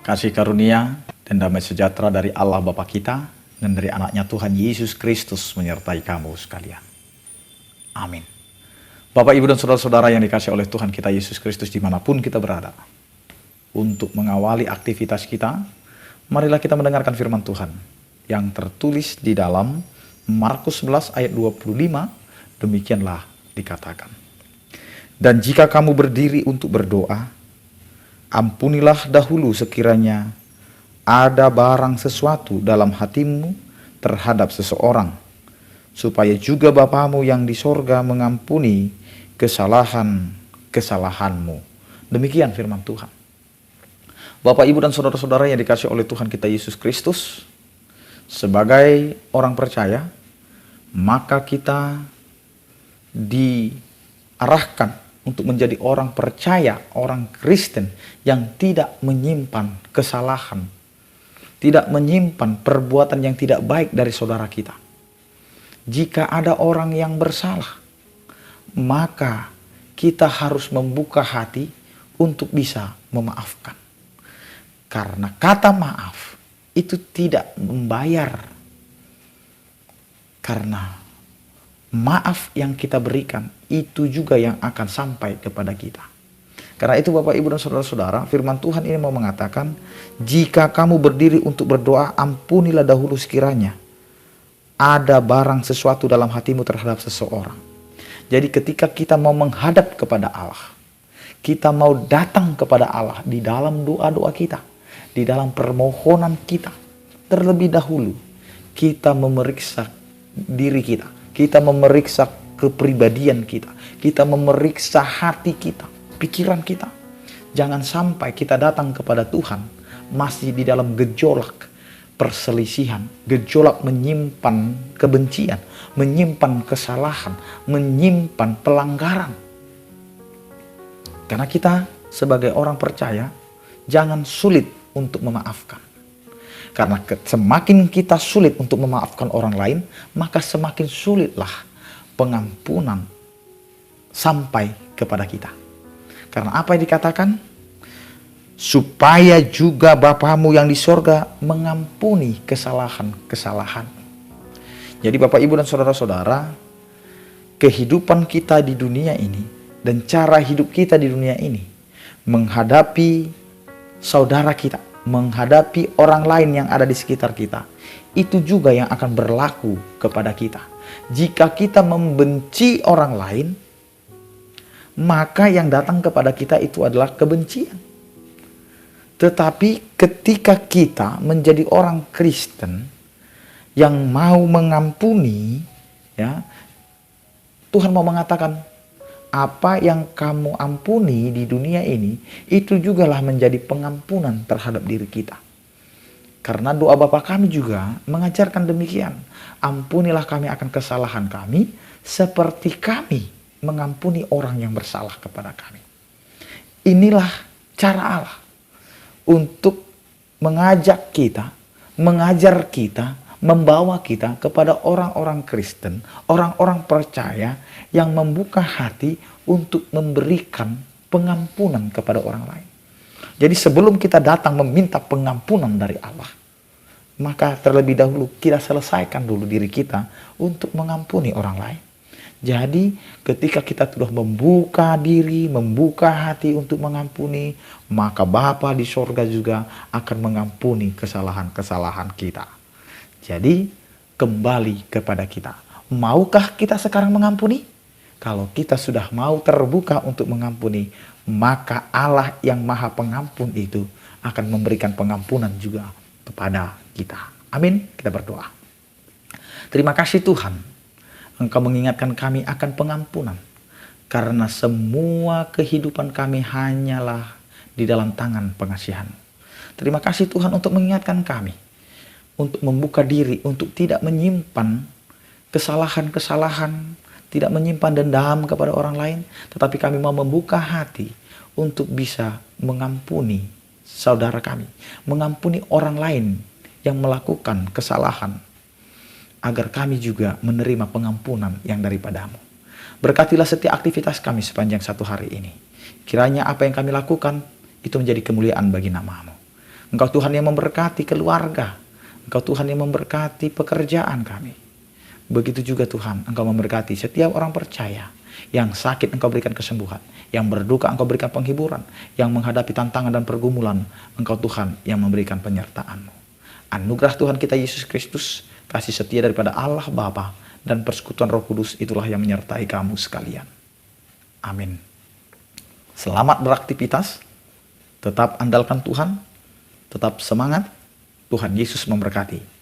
Kasih karunia dan damai sejahtera dari Allah Bapa kita dan dari anaknya Tuhan Yesus Kristus menyertai kamu sekalian. Amin. Bapak, Ibu, dan saudara-saudara yang dikasihi oleh Tuhan kita Yesus Kristus dimanapun kita berada. Untuk mengawali aktivitas kita, marilah kita mendengarkan firman Tuhan yang tertulis di dalam Markus 11 ayat 25, demikianlah dikatakan. Dan jika kamu berdiri untuk berdoa, ampunilah dahulu sekiranya ada barang sesuatu dalam hatimu terhadap seseorang, supaya juga Bapamu yang di sorga mengampuni kesalahan-kesalahanmu. Demikian firman Tuhan. Bapak, Ibu, dan saudara-saudara yang dikasihi oleh Tuhan kita Yesus Kristus, sebagai orang percaya, maka kita diarahkan untuk menjadi orang percaya, orang Kristen yang tidak menyimpan kesalahan, tidak menyimpan perbuatan yang tidak baik dari saudara kita. Jika ada orang yang bersalah, maka kita harus membuka hati untuk bisa memaafkan. Karena kata maaf itu tidak membayar. Karena maaf yang kita berikan itu juga yang akan sampai kepada kita. Karena itu Bapak, Ibu, dan saudara-saudara, firman Tuhan ini mau mengatakan, jika kamu berdiri untuk berdoa, ampunilah dahulu sekiranya ada barang sesuatu dalam hatimu terhadap seseorang. Jadi ketika kita mau menghadap kepada Allah, kita mau datang kepada Allah di dalam doa-doa kita, di dalam permohonan kita, terlebih dahulu kita memeriksa diri kita. Kita memeriksa kepribadian kita. Kita memeriksa hati kita, pikiran kita. Jangan sampai kita datang kepada Tuhan masih di dalam gejolak perselisihan, gejolak menyimpan kebencian, menyimpan kesalahan, menyimpan pelanggaran. Karena kita sebagai orang percaya jangan sulit untuk memaafkan. Karena semakin kita sulit untuk memaafkan orang lain, maka semakin sulitlah pengampunan sampai kepada kita. Karena apa yang dikatakan? Supaya juga Bapamu yang di sorga mengampuni kesalahan-kesalahan. Jadi Bapak, Ibu, dan saudara-saudara, kehidupan kita di dunia ini dan cara hidup kita di dunia ini menghadapi saudara kita, menghadapi orang lain yang ada di sekitar kita, itu juga yang akan berlaku kepada kita. Jika kita membenci orang lain, maka yang datang kepada kita itu adalah kebencian. Tetapi ketika kita menjadi orang Kristen yang mau mengampuni, ya, Tuhan mau mengatakan, apa yang kamu ampuni di dunia ini, itu jugalah menjadi pengampunan terhadap diri kita. Karena doa Bapa kami juga mengajarkan demikian. Ampunilah kami akan kesalahan kami, seperti kami mengampuni orang yang bersalah kepada kami. Inilah cara Allah untuk mengajak kita, mengajar kita, membawa kita kepada orang-orang Kristen, orang-orang percaya yang membuka hati untuk memberikan pengampunan kepada orang lain. Jadi sebelum kita datang meminta pengampunan dari Allah, maka terlebih dahulu kita selesaikan dulu diri kita untuk mengampuni orang lain. Jadi ketika kita sudah membuka diri, membuka hati untuk mengampuni, maka Bapa di sorga juga akan mengampuni kesalahan-kesalahan kita. Jadi kembali kepada kita. Maukah kita sekarang mengampuni? Kalau kita sudah mau terbuka untuk mengampuni, maka Allah yang Maha Pengampun itu akan memberikan pengampunan juga kepada kita. Amin. Kita berdoa. Terima kasih Tuhan, Engkau mengingatkan kami akan pengampunan. Karena semua kehidupan kami hanyalah di dalam tangan pengasihan. Terima kasih Tuhan untuk mengingatkan kami, untuk membuka diri, untuk tidak menyimpan kesalahan-kesalahan, tidak menyimpan dendam kepada orang lain, tetapi kami mau membuka hati untuk bisa mengampuni saudara kami, mengampuni orang lain yang melakukan kesalahan, agar kami juga menerima pengampunan yang daripadamu. Berkatilah setiap aktivitas kami sepanjang satu hari ini. Kiranya apa yang kami lakukan itu menjadi kemuliaan bagi nama-Mu. Engkau Tuhan yang memberkati keluarga. Engkau Tuhan yang memberkati pekerjaan kami. Begitu juga Tuhan, Engkau memberkati setiap orang percaya. Yang sakit Engkau berikan kesembuhan. Yang berduka Engkau berikan penghiburan. Yang menghadapi tantangan dan pergumulan, Engkau Tuhan yang memberikan penyertaan-Mu. Anugerah Tuhan kita Yesus Kristus, kasih setia daripada Allah Bapa, dan persekutuan Roh Kudus itulah yang menyertai kamu sekalian. Amin. Selamat beraktivitas. Tetap andalkan Tuhan. Tetap semangat. Tuhan Yesus memberkati.